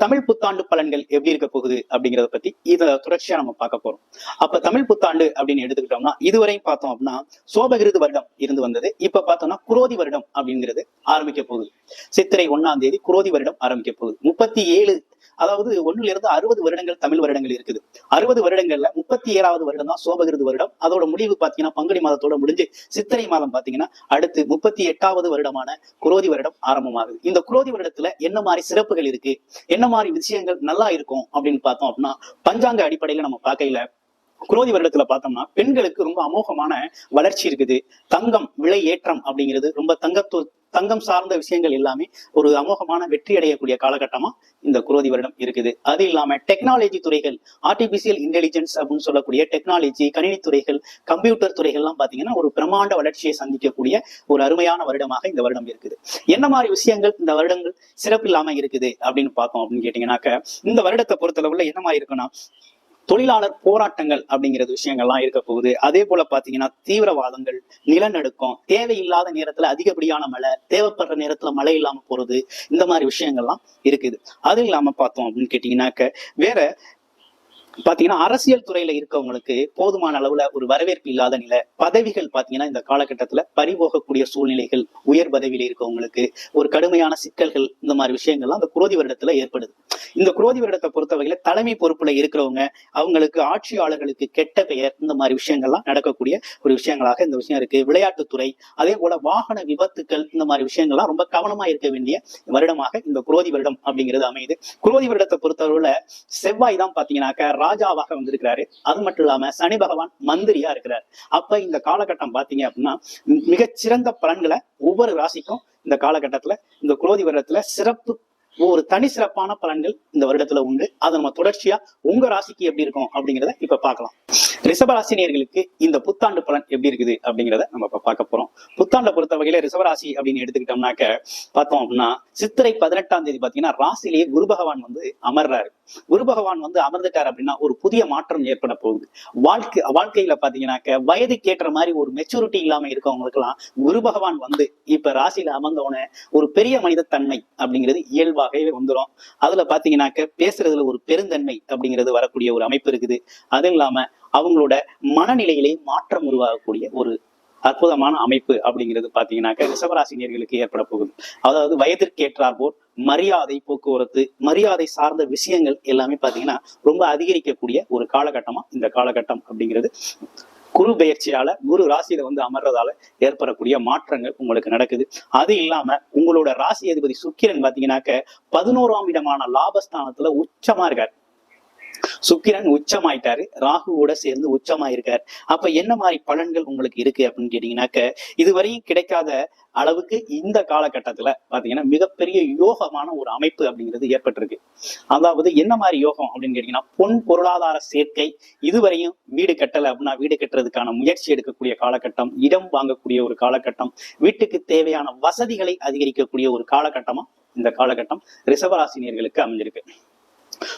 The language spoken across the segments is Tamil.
தமிழ் புத்தாண்டு பலன்கள் எப்படி இருக்க போகுது அப்படிங்கறத பத்தி இத தொடர்ச்சியா நம்ம பார்க்க போறோம். அப்ப தமிழ் புத்தாண்டு அப்படின்னு எடுத்துக்கிட்டோம்னா இதுவரையும் பார்த்தோம் அப்படின்னா சோபகிருது வருடம் இருந்து வந்தது. இப்ப பார்த்தோம்னா குரோதி வருடம் அப்படிங்கிறது ஆரம்பிக்க போகுது. சித்திரை 1ஆம் தேதி குரோதி வருடம் ஆரம்பிக்க போகுது. 37 அதாவது 1ல இருந்து 60 வருடங்கள் தமிழ் வருடங்கள் இருக்குது. 60 வருடங்கள்ல 37வது வருடம் தான் சோபகிருது வருடம். அதோட முடிவு பாத்தீங்கன்னா பங்குனி மாதத்தோட முடிஞ்சு சித்திரை மாதம் பாத்தீங்கன்னா அடுத்து 38வது வருடமான குரோதி வருடம் ஆரம்பமாகுது. இந்த குரோதி வருடத்துல என்ன மாதிரி சிறப்புகள் இருக்கு, என்ன மாதிரி விஷயங்கள் நல்லா இருக்கும் அப்படின்னு பார்த்தோம் அப்படின்னா பஞ்சாங்க அடிப்படையில நம்ம பார்க்கையில குரோதி வருடத்துல பார்த்தோம்னா பெண்களுக்கு ரொம்ப அமோகமான வளர்ச்சி இருக்குது. தங்கம் விலை ஏற்றம் அப்படிங்கிறது ரொம்ப தங்கம் சார்ந்த விஷயங்கள் எல்லாமே ஒரு அமோகமான வெற்றி அடையக்கூடிய காலகட்டமா இந்த குரோதி வருடம் இருக்குது. அது இல்லாம டெக்னாலஜி துறைகள், ஆர்டிபிஷியல் இன்டெலிஜென்ஸ் அப்படின்னு சொல்லக்கூடிய டெக்னாலஜி, கணினி துறைகள், கம்ப்யூட்டர் துறைகள் எல்லாம் பாத்தீங்கன்னா ஒரு பிரமாண்ட வளர்ச்சியை சந்திக்கக்கூடிய ஒரு அருமையான வருடமாக இந்த வருடம் இருக்குது. என்ன மாதிரி விஷயங்கள் இந்த வருடங்கள் சிறப்பு இல்லாம இருக்குது அப்படின்னு பார்த்தோம் அப்படின்னு கேட்டீங்கன்னாக்க இந்த வருடத்தை பொறுத்தளவுல என்ன மாதிரி இருக்குன்னா தொழிலாளர் போராட்டங்கள் அப்படிங்கிறது விஷயங்கள்லாம் இருக்க போகுது. அதே போல பாத்தீங்கன்னா தீவிரவாதங்கள், நிலநடுக்கம், தேவையில்லாத நேரத்துல அதிகப்படியான மழை, தேவைப்படுற நேரத்துல மழை இல்லாம போறது, இந்த மாதிரி விஷயங்கள்லாம் இருக்குது. அது இல்லாம பார்த்தோம் அப்படின்னு கேட்டீங்கன்னாக்க வேற பாத்தீங்கன்னா அரசியல் துறையில இருக்கவங்களுக்கு போதுமான அளவுல ஒரு வரவேற்பு இல்லாத நிலை, பதவிகள் பாத்தீங்கன்னா இந்த காலகட்டத்துல பறிபோகக்கூடிய சூழ்நிலைகள், உயர் பதவியில இருக்கவங்களுக்கு ஒரு கடுமையான சிக்கல்கள், இந்த மாதிரி விஷயங்கள்லாம் இந்த குரோதி வருடத்துல ஏற்படுது. இந்த குரோதி வருடத்தை பொறுத்தவரையில தலைமை பொறுப்புல இருக்கிறவங்க அவங்களுக்கு, ஆட்சியாளர்களுக்கு கெட்ட பெயர், இந்த மாதிரி விஷயங்கள்லாம் நடக்கக்கூடிய ஒரு விஷயங்களாக இந்த விஷயம் இருக்கு. விளையாட்டுத்துறை, அதே போல வாகன விபத்துக்கள், இந்த மாதிரி விஷயங்கள்லாம் ரொம்ப கவனமா இருக்க வேண்டிய வருடமாக இந்த குரோதி வருடம் அப்படிங்கிறது அமையுது. குரோதி வருடத்தை பொறுத்தவரையில செவ்வாய் தான் பாத்தீங்கன்னாக்க ராஜாவாக வந்திருக்கிறாரு. அது மட்டும் இல்லாம சனி பகவான் மந்திரியா இருக்கிறார். அப்ப இந்த காலகட்டம் பாத்தீங்க அப்படின்னா மிகச்சிறந்த பலன்களை ஒவ்வொரு ராசிக்கும் இந்த காலகட்டத்துல இந்த குரோதி வருடத்துல ஒரு தனி சிறப்பான பலன்கள் இந்த வருடத்துல உண்டு. அதை நம்ம தொடர்ச்சியா உங்க ராசிக்கு எப்படி இருக்கும் அப்படிங்கிறத இப்ப பார்க்கலாம். ரிஷபராசினியர்களுக்கு இந்த புத்தாண்டு பலன் எப்படி இருக்குது அப்படிங்கிறத நம்ம இப்ப பார்க்க போறோம். புத்தாண்டை பொறுத்த வகையில ரிஷபராசி அப்படின்னு எடுத்துக்கிட்டோம்னாக்க பார்த்தோம் அப்படின்னா சித்திரை 18ஆம் தேதி பாத்தீங்கன்னா ராசிலேயே குரு பகவான் அமர்றாரு. குரு பகவான் அமர்ந்துட்டாரு அப்படின்னா ஒரு புதிய மாற்றம் ஏற்பட போகுது. வாழ்க்கையில பாத்தீங்கன்னாக்க வயதுக்கு ஏற்ற மாதிரி ஒரு மெச்சூரிட்டி இல்லாம இருக்கவங்களுக்கு எல்லாம் குரு பகவான் இப்ப ராசியில அமர்ந்தவன ஒரு பெரிய மனித தன்மை அப்படிங்கிறது இயல்பாகவே வந்துடும். அதுல பாத்தீங்கன்னாக்க பேசுறதுல ஒரு பெருந்தன்மை அப்படிங்கிறது வரக்கூடிய ஒரு அமைப்பு இருக்குது. அதுவும் இல்லாம அவங்களோட மனநிலையிலே மாற்றம் உருவாகக்கூடிய ஒரு அற்புதமான அமைப்பு அப்படிங்கிறது பாத்தீங்கன்னாக்க ரிஷபராசினியர்களுக்கு ஏற்பட போகுது. அதாவது வயதிற்கேற்றார் போல் மரியாதை, போக்குவரத்து, மரியாதை சார்ந்த விஷயங்கள் எல்லாமே பாத்தீங்கன்னா ரொம்ப அதிகரிக்கக்கூடிய ஒரு காலகட்டமா இந்த காலகட்டம் அப்படிங்கிறது குரு பெயர்ச்சியால குரு ராசியில அமர்றதால ஏற்படக்கூடிய மாற்றங்கள் உங்களுக்கு நடக்குது. அது இல்லாம உங்களோட ராசி அதிபதி சுக்கிரன் பாத்தீங்கன்னாக்க 11ஆம் இடமான லாபஸ்தானத்துல உச்சமா இருக்காரு. சுக்கிரன் உச்சமாயிட்டாரு, ராகுவோட சேர்ந்து உச்சமாயிருக்காரு. அப்ப என்ன மாதிரி பலன்கள் உங்களுக்கு இருக்கு அப்படின்னு கேட்டீங்கன்னாக்க இதுவரையும் கிடைக்காத அளவுக்கு இந்த காலகட்டத்துல பாத்தீங்கன்னா மிகப்பெரிய யோகமான ஒரு அமைப்பு அப்படிங்கிறது ஏற்பட்டிருக்கு. அதாவது என்ன மாதிரி யோகம் அப்படின்னு கேட்டீங்கன்னா பொன் பொருளாதார சேர்க்கை, இதுவரையும் வீடு கட்டல அப்படின்னா வீடு கட்டுறதுக்கான முயற்சி எடுக்கக்கூடிய காலகட்டம், இடம் வாங்கக்கூடிய ஒரு காலகட்டம், வீட்டுக்கு தேவையான வசதிகளை அதிகரிக்கக்கூடிய ஒரு காலகட்டமா இந்த காலகட்டம் ரிஷபராசினியர்களுக்கு அமைஞ்சிருக்கு.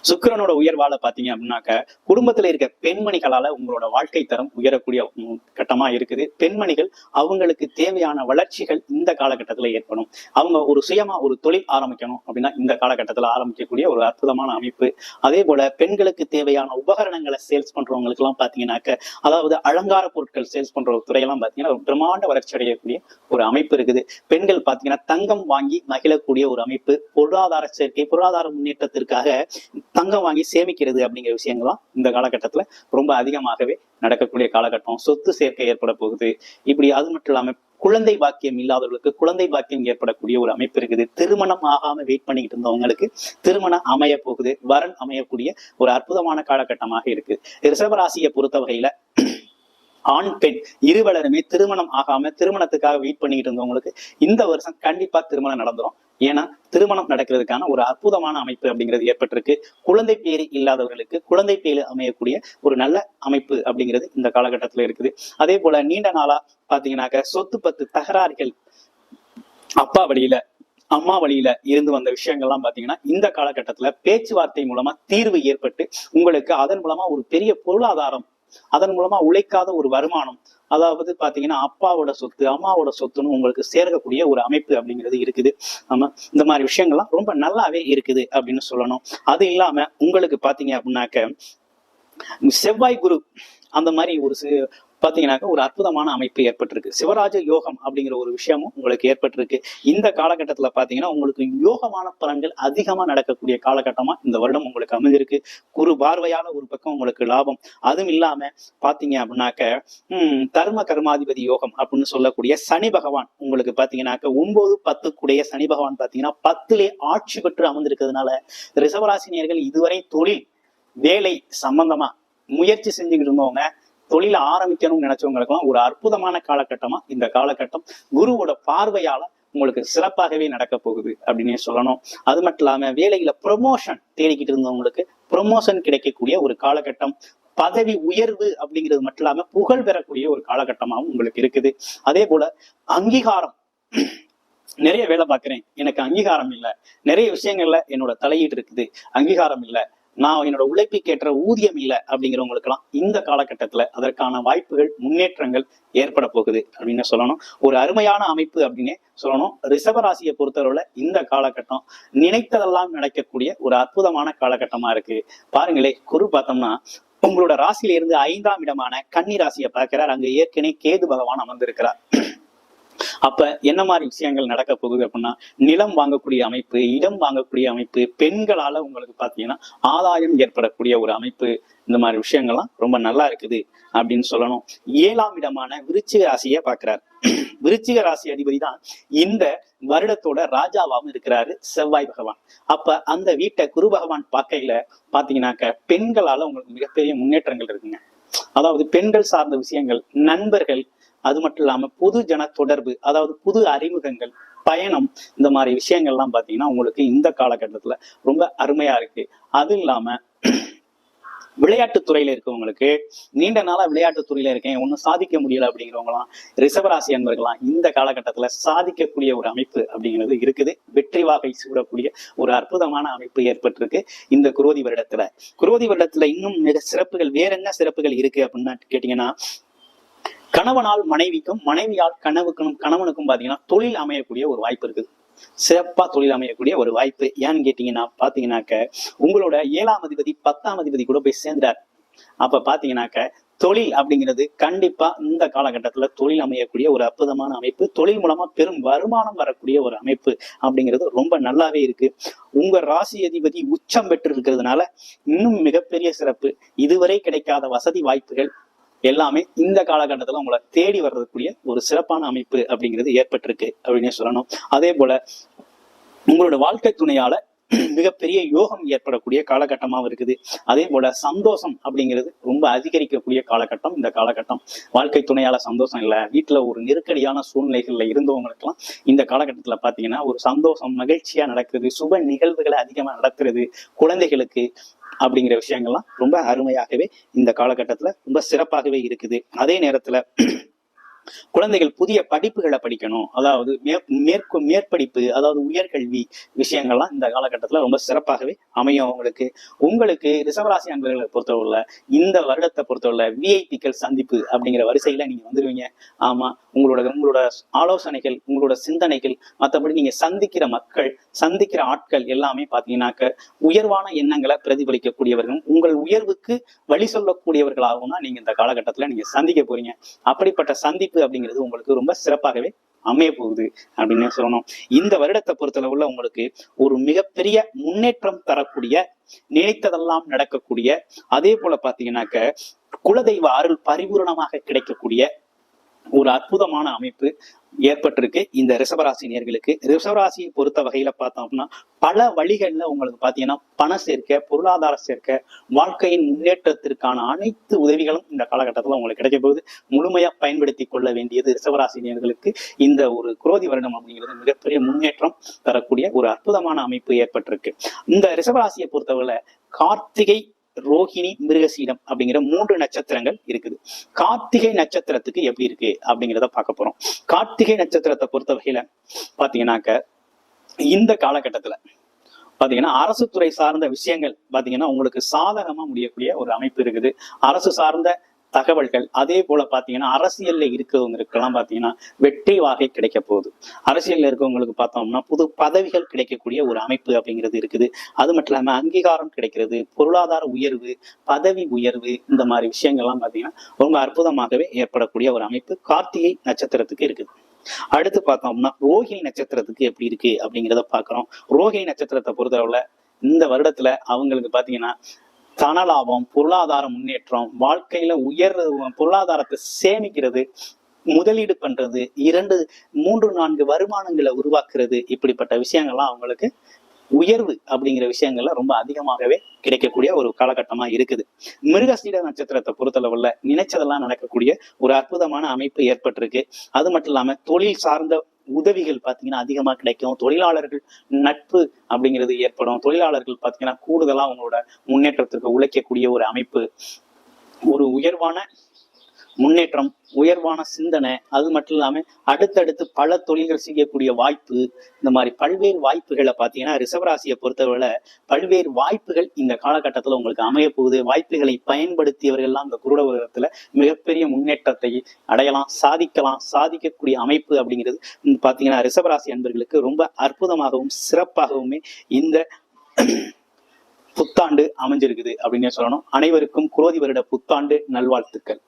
சுக்கிரனோட உயர்வால பாத்தீங்க அப்படின்னாக்க குடும்பத்துல இருக்க பெண்மணிகளால உங்களோட வாழ்க்கை தரம் உயரக்கூடிய கட்டமா இருக்குது. பெண்மணிகள் அவங்களுக்கு தேவையான வளர்ச்சிகள் இந்த காலகட்டத்துல ஏற்படும். அவங்க ஒரு சுயமா ஒரு தொழில் ஆரம்பிக்கணும் அப்படின்னா இந்த காலகட்டத்துல ஆரம்பிக்கக்கூடிய ஒரு அற்புதமான அமைப்பு. அதே போல பெண்களுக்கு தேவையான உபகரணங்களை சேல்ஸ் பண்றவங்களுக்கு எல்லாம் பாத்தீங்கன்னாக்க, அதாவது அலங்கார பொருட்கள் சேல்ஸ் பண்ற துறையெல்லாம் பாத்தீங்கன்னா ஒரு பிரமாண்ட வளர்ச்சி அடையக்கூடிய ஒரு அமைப்பு இருக்குது. பெண்கள் பாத்தீங்கன்னா தங்கம் வாங்கி மகிழக்கூடிய ஒரு அமைப்பு, பொருளாதார சேர்க்கை, பொருளாதார முன்னேற்றத்திற்காக தங்கம் வாங்கி சேமிக்கிறது அப்படிங்கிற விஷயங்கள்லாம் இந்த காலகட்டத்துல ரொம்ப அதிகமாகவே நடக்கக்கூடிய காலகட்டம். சொத்து சேர்க்கை ஏற்பட போகுது. இப்படி அது மட்டும் இல்லாம குழந்தை பாக்கியம் இல்லாதவர்களுக்கு குழந்தை பாக்கியம் ஏற்படக்கூடிய ஒரு அமைப்பு இருக்குது. திருமணம் ஆகாம வெயிட் பண்ணிக்கிட்டு இருந்தவங்களுக்கு திருமணம் அமைய போகுது, வரன் அமையக்கூடிய ஒரு அற்புதமான காலகட்டமாக இருக்கு. ரிஷபராசியை பொறுத்த வகையில ஆண் பெண் இருவலருமே திருமணம் ஆகாம திருமணத்துக்காக வெயிட் பண்ணிட்டு இருந்தவங்களுக்கு இந்த வருஷம் கண்டிப்பா திருமணம் நடந்துரும். ஏன்னா திருமணம் நடக்கிறதுக்கான ஒரு அற்புதமான அமைப்பு அப்படிங்கிறது ஏற்பட்டிருக்கு. குழந்தை பேரு இல்லாதவர்களுக்கு குழந்தை பேரு அமையக்கூடிய ஒரு நல்ல அமைப்பு அப்படிங்கிறது இந்த காலகட்டத்துல இருக்குது. அதே போல நீண்ட நாளா பாத்தீங்கன்னாக்க சொத்து பத்து தகராறுகள், அப்பா வழியில அம்மா வழியில இருந்து வந்த விஷயங்கள்லாம் பாத்தீங்கன்னா இந்த காலகட்டத்துல பேச்சுவார்த்தை மூலமா தீர்வு ஏற்பட்டு உங்களுக்கு அதன் மூலமா ஒரு பெரிய பொருளாதாரம், அதன் மூலமா உழைக்காத ஒரு வருமானம், அதாவது பாத்தீங்கன்னா அப்பாவோட சொத்து அம்மாவோட சொத்துன்னு உங்களுக்கு சேர்க்கக்கூடிய ஒரு அமைப்பு அப்படிங்கிறது இருக்குது. ஆமா, இந்த மாதிரி விஷயங்கள்லாம் ரொம்ப நல்லாவே இருக்குது அப்படின்னு சொல்லணும். அது இல்லாம உங்களுக்கு பாத்தீங்க அப்படின்னாக்க செவ்வாய் குரு அந்த மாதிரி ஒரு பாத்தீங்கன்னாக்க ஒரு அற்புதமான அமைப்பு ஏற்பட்டிருக்கு. சிவராஜ யோகம் அப்படிங்கிற ஒரு விஷயமும் உங்களுக்கு ஏற்பட்டிருக்கு. இந்த காலகட்டத்துல பாத்தீங்கன்னா உங்களுக்கு யோகமான பலன்கள் அதிகமா நடக்கக்கூடிய காலகட்டமா இந்த வருடம் உங்களுக்கு அமைஞ்சிருக்கு. குரு பார்வையால ஒரு பக்கம் உங்களுக்கு லாபம். அதுவும் இல்லாம பாத்தீங்க அப்படின்னாக்க தர்ம கர்மாதிபதி யோகம் அப்படின்னு சொல்லக்கூடிய சனி பகவான் உங்களுக்கு பாத்தீங்கன்னாக்க 9-10 சனி பகவான் பாத்தீங்கன்னா 10லே ஆட்சி பெற்று அமர்ந்திருக்கிறதுனால ரிஷபராசினியர்கள் இதுவரை தொழில் வேலை சம்பந்தமா முயற்சி செஞ்சுக்கிட்டு இருந்தவங்க, தொழில ஆரம்பிக்கணும்னு நினைச்சவங்களுக்கெல்லாம் ஒரு அற்புதமான காலகட்டமா இந்த காலகட்டம் குருவோட பார்வையால உங்களுக்கு சிறப்பாகவே நடக்க போகுது அப்படின்னு சொல்லணும். அது மட்டும் இல்லாம வேலையில ப்ரொமோஷன் தேடிக்கிட்டு இருந்தவங்களுக்கு ப்ரொமோஷன் கிடைக்கக்கூடிய ஒரு காலகட்டம், பதவி உயர்வு அப்படிங்கிறது மட்டும் இல்லாம புகழ் பெறக்கூடிய ஒரு காலகட்டமாகவும் உங்களுக்கு இருக்குது. அதே போல அங்கீகாரம், நிறைய வேலை பார்க்கிறேன், எனக்கு அங்கீகாரம் இல்லை, நிறைய விஷயங்கள்ல என்னோட தலையீடு இருக்குது, அங்கீகாரம் இல்லை, நான் என்னோட உழைப்புக்கேற்ற ஊதியம் இல்லை அப்படிங்கிறவங்களுக்கு எல்லாம் இந்த காலகட்டத்துல அதற்கான வாய்ப்புகள் முன்னேற்றங்கள் ஏற்பட போகுது அப்படின்னு சொல்லணும். ஒரு அருமையான அமைப்பு அப்படின்னு சொல்லணும். ரிஷபராசியை பொறுத்தவரை இந்த காலகட்டம் நினைத்ததெல்லாம் நடக்கக்கூடிய ஒரு அற்புதமான காலகட்டமா இருக்கு. பாருங்களே, குரு பார்த்தோம்னா உங்களோட ராசியில இருந்து 5ஆம் இடமான கன்னி ராசியை பார்க்கிறார். அங்க ஏற்கனவே கேது பகவான் அமர்ந்திருக்கிறார். அப்ப என்ன மாதிரி விஷயங்கள் நடக்க போகுது அப்படின்னா, நிலம் வாங்கக்கூடிய அமைப்பு, இடம் வாங்கக்கூடிய அமைப்பு, பெண்களால உங்களுக்கு பாத்தீங்கன்னா ஆதாயம் ஏற்படக்கூடிய ஒரு அமைப்பு, இந்த மாதிரி விஷயங்கள்லாம் ரொம்ப நல்லா இருக்குது அப்படின்னு சொல்லணும். 7ஆம் இடமான விருச்சிக ராசியை பார்க்கிறார். விருச்சிக ராசி அதிபதி தான் இந்த வருடத்தோட ராஜாவாகவும் இருக்கிறாரு செவ்வாய் பகவான். அப்ப அந்த வீட்டை குரு பகவான் பார்க்கையில பாத்தீங்கன்னாக்க பெண்களால உங்களுக்கு மிகப்பெரிய முன்னேற்றங்கள் இருக்குங்க. அதாவது பெண்கள் சார்ந்த விஷயங்கள், நண்பர்கள், அது மட்டும் இல்லாம பொது ஜன தொடர்பு, அதாவது புது அறிமுகங்கள், பயணம், இந்த மாதிரி விஷயங்கள்லாம் பாத்தீங்கன்னா உங்களுக்கு இந்த காலகட்டத்துல ரொம்ப அருமையா இருக்கு. அது இல்லாம விளையாட்டுத்துறையில இருக்கவங்களுக்கு, நீண்ட நாளா விளையாட்டுத்துறையில இருக்கேன், ஒன்னும் சாதிக்க முடியல அப்படிங்கிறவங்களாம், ரிஷபராசி அன்பர்களாம் இந்த காலகட்டத்துல சாதிக்கக்கூடிய ஒரு அமைப்பு அப்படிங்கிறது இருக்குது. வெற்றி வாகை சூடக்கூடிய ஒரு அற்புதமான அமைப்பு ஏற்பட்டிருக்கு இந்த குரோதி வருடத்துல. குரோதி வருடத்துல இன்னும் மிக சிறப்புகள், வேற என்ன சிறப்புகள் இருக்கு அப்படின்னு கேட்டீங்கன்னா, கணவனால் மனைவிக்கும், மனைவியால் கணவனுக்கும் பாத்தீங்கன்னா தொழில் அமையக்கூடிய ஒரு வாய்ப்பு இருக்குது. சிறப்பா தொழில் அமையக்கூடிய ஒரு வாய்ப்பு. ஏன்னு கேட்டீங்கன்னா பாத்தீங்கன்னாக்க உங்களோட 7ஆம் அதிபதி 10ஆம் அதிபதி கூட போய் சேர்ந்துட்டார். அப்ப பாத்தீங்கன்னாக்க தொழில் அப்படிங்கிறது கண்டிப்பா இந்த காலகட்டத்துல தொழில் அமையக்கூடிய ஒரு அற்புதமான அமைப்பு. தொழில் மூலமா பெரும் வருமானம் வரக்கூடிய ஒரு அமைப்பு அப்படிங்கிறது ரொம்ப நல்லாவே இருக்கு. உங்க ராசி அதிபதி உச்சம் பெற்று இருக்கிறதுனால இன்னும் மிகப்பெரிய சிறப்பு. இதுவரை கிடைக்காத வசதி வாய்ப்புகள் எல்லாமே இந்த காலகட்டத்துல உங்களை தேடி வர்றதுக்குரிய ஒரு சிறப்பான அமைப்பு அப்படிங்கிறது ஏற்பட்டிருக்கு அப்படின்னு சொல்லணும். அதே போல உங்களோட வாழ்க்கை துணையால மிகப்பெரிய யோகம் ஏற்படக்கூடிய காலகட்டமாகவும் இருக்குது. அதே போல சந்தோஷம் அப்படிங்கிறது ரொம்ப அதிகரிக்கக்கூடிய காலகட்டம் இந்த காலகட்டம். வாழ்க்கை துணையால சந்தோஷம் இல்லை, வீட்டுல ஒரு நெருக்கடியான சூழ்நிலைகள்ல இருந்தவங்களுக்கெல்லாம் இந்த காலகட்டத்துல பாத்தீங்கன்னா ஒரு சந்தோஷம், மகிழ்ச்சியா நடக்குது, சுப நிகழ்வுகளை அதிகமா நடத்துறது, குழந்தைகளுக்கு அப்படிங்கிற விஷயங்கள்லாம் ரொம்ப அருமையாகவே இந்த காலகட்டத்துல ரொம்ப சிறப்பாகவே இருக்குது. அதே நேரத்துல குழந்தைகள் புதிய படிப்புகளை படிக்கணும், அதாவது மேற்படிப்பு, அதாவது உயர்கல்வி விஷயங்கள்லாம் இந்த காலகட்டத்துல ரொம்ப சிறப்பாகவே அமையும். உங்களுக்கு ரிஷபராசி அன்பர்களை பொறுத்தவரை இந்த வருடத்தை பொறுத்தவரை விஐபிக்கள் சந்திப்பு அப்படிங்கிற வரிசையில நீங்க வந்துருவீங்க. ஆமா, உங்களோட ஆலோசனைகள், உங்களோட சிந்தனைகள், மற்றபடி நீங்க சந்திக்கிற மக்கள், சந்திக்கிற ஆட்கள் எல்லாமே பாத்தீங்கன்னாக்க உயர்வான எண்ணங்களை பிரதிபலிக்கக்கூடியவர்களும் உங்கள் உயர்வுக்கு வழி சொல்லக்கூடியவர்களாகவும் தான் நீங்க இந்த காலகட்டத்துல நீங்க சந்திக்க போறீங்க. அப்படிப்பட்ட சந்திப்பு அப்படிங்கிறது உங்களுக்கு ரொம்ப சிறப்பாகவே அமைய போகுது அப்படின்னு சொல்லணும். இந்த வருடத்தை பொறுத்தளவுல உங்களுக்கு ஒரு மிகப்பெரிய முன்னேற்றம் தரக்கூடிய, நினைத்ததெல்லாம் நடக்கக்கூடிய, அதே போல பாத்தீங்கன்னாக்க குலதெய்வ அருள் பரிபூரணமாக கிடைக்கக்கூடிய ஒரு அற்புதமான அமைப்பு ஏற்பட்டிருக்கு இந்த ரிஷபராசி நேயர்களுக்கு. ரிஷபராசியை பொறுத்த வகையில பார்த்தோம் அப்படின்னா பல வழிகள்ல உங்களுக்கு பாத்தீங்கன்னா பண சேர்க்க, பொருளாதார சேர்க்க, வாழ்க்கையின் முன்னேற்றத்திற்கான அனைத்து உதவிகளும் இந்த காலகட்டத்துல உங்களுக்கு கிடைக்க போகுது. முழுமையா பயன்படுத்தி கொள்ள வேண்டியது ரிஷபராசி நேயர்களுக்கு. இந்த ஒரு குரோதி வருடம் அப்படிங்கிறது மிகப்பெரிய முன்னேற்றம் தரக்கூடிய ஒரு அற்புதமான அமைப்பு ஏற்பட்டிருக்கு. இந்த ரிஷபராசியை பொறுத்தவரை கார்த்திகை, ரோஹிணி, மிருகசீடம் அப்படிங்கிற 3 நட்சத்திரங்கள் இருக்குது. கார்த்திகை நட்சத்திரத்துக்கு எப்படி இருக்கு அப்படிங்கிறத பார்க்க போறோம். கார்த்திகை நட்சத்திரத்தை பொறுத்த வகையில பாத்தீங்கன்னாக்க இந்த காலகட்டத்துல பாத்தீங்கன்னா அரசு துறை சார்ந்த விஷயங்கள் பாத்தீங்கன்னா உங்களுக்கு சாதகமா முடியக்கூடிய ஒரு அமைப்பு இருக்குது. அரசு சார்ந்த தகவல்கள். அதே போல பாத்தீங்கன்னா அரசியல்ல இருக்கிறவங்களுக்கெல்லாம் பாத்தீங்கன்னா வெற்றி வாகை கிடைக்க போகுது. அரசியல்ல இருக்கவங்களுக்கு பார்த்தோம்னா புது பதவிகள் கிடைக்கக்கூடிய ஒரு அமைப்பு அப்படிங்கிறது இருக்குது. அது மட்டும் இல்லாம அங்கீகாரம் கிடைக்கிறது, பொருளாதார உயர்வு, பதவி உயர்வு, இந்த மாதிரி விஷயங்கள்லாம் பாத்தீங்கன்னா ரொம்ப அற்புதமாகவே ஏற்படக்கூடிய ஒரு அமைப்பு கார்த்திகை நட்சத்திரத்துக்கு இருக்குது. அடுத்து பார்த்தோம்னா ரோஹிணி நட்சத்திரத்துக்கு எப்படி இருக்கு அப்படிங்கிறத பாக்குறோம். ரோஹிணி நட்சத்திரத்தை பொறுத்தளவுல இந்த வருடத்துல அவங்களுக்கு பாத்தீங்கன்னா தனலாபம், பொருளாதார முன்னேற்றம், வாழ்க்கையில பொருளாதாரத்தை சேமிக்கிறது, முதலீடு பண்றது, 2, 3, 4 வருமானங்களை உருவாக்குறது, இப்படிப்பட்ட விஷயங்கள்லாம் அவங்களுக்கு உயர்வு அப்படிங்கிற விஷயங்கள்ல ரொம்ப அதிகமாகவே கிடைக்கக்கூடிய ஒரு காலகட்டமா இருக்குது. மிருகசீட நட்சத்திரத்தை பொறுத்தளவுல நினைச்சதெல்லாம் நடக்கக்கூடிய ஒரு அற்புதமான அமைப்பு ஏற்பட்டிருக்கு. அது மட்டும் இல்லாம தொழில் சார்ந்த உதவிகள் பாத்தீங்கன்னா அதிகமா கிடைக்கும். தொழிலாளர்கள் நட்பு அப்படிங்கிறது ஏற்படும். தொழிலாளர்கள் பாத்தீங்கன்னா கூடுதலா அவங்களோட முன்னேற்றத்திற்கு உழைக்கக்கூடிய ஒரு அமைப்பு, ஒரு உயர்வான முன்னேற்றம், உயர்வான சிந்தனை, அது மட்டும் இல்லாம அடுத்தடுத்து பல தொழில்கள் செய்யக்கூடிய வாய்ப்பு, இந்த மாதிரி பல்வேறு வாய்ப்புகளை பாத்தீங்கன்னா ரிஷபராசியை பொறுத்தவரை பல்வேறு வாய்ப்புகள் இந்த காலகட்டத்துல உங்களுக்கு அமைய போகுது. வாய்ப்புகளை பயன்படுத்தியவர்கள்லாம் இந்த குருட உலகத்துல மிகப்பெரிய முன்னேற்றத்தை அடையலாம், சாதிக்கக்கூடிய அமைப்பு அப்படிங்கிறது பாத்தீங்கன்னா ரிஷபராசி அன்பர்களுக்கு ரொம்ப அற்புதமாகவும் சிறப்பாகவுமே இந்த புத்தாண்டு அமைஞ்சிருக்குது அப்படின்னே சொல்லணும். அனைவருக்கும் குரோதி வருட புத்தாண்டு நல்வாழ்த்துக்கள்.